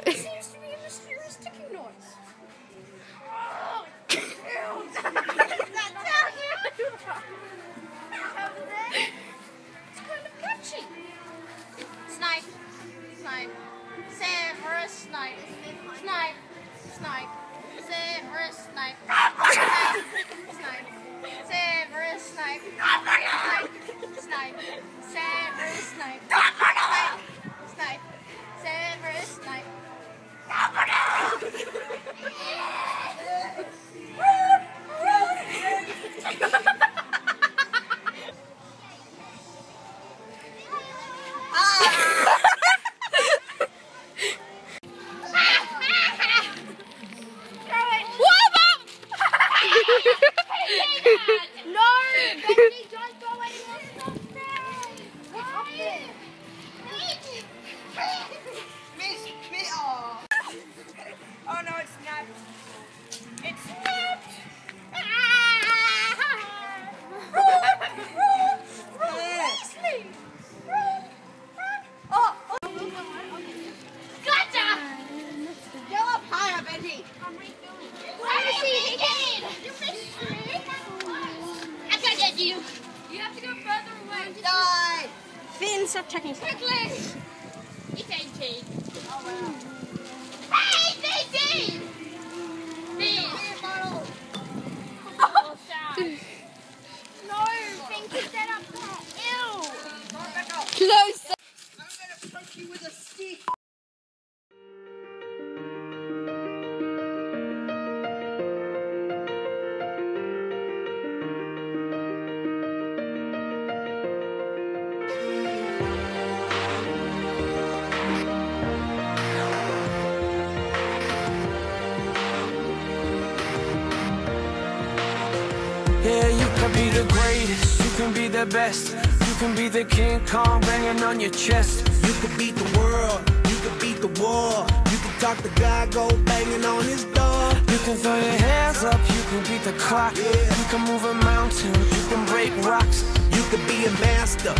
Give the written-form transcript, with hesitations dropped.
It seems to be a mysterious ticking noise. Oh, it's kind of catchy. Snipe, snipe, Severus Snape, snipe, snipe, Severus Snape, snipe, Severus Snape, snipe, snipe, Severus Snape, snipe, Severus Snape. No! Benji, don't go anywhere. Stop there. Why? Miss, oh. Oh no, it's snapped. It's snapped. Release me. Oh. Gotcha. Go up higher, Benji. I'm refilling. Where is he? You missed me. I can't get you. You have to go further away. Die. Finn, stop checking. Quickly. It's 18. Oh wow. Hey, Daisy! Finn. Oh, sad. No, Finn, keep that up there. Ew. Close. I'm gonna poke you with a stick. Yeah, you can be the greatest, you can be the best, you can be the King Kong banging on your chest. You can beat the world, you can beat the war. You can talk to God, go banging on his door. You can throw your hands up, you can beat the clock. You can move a mountain, you can break rocks. You can be a master.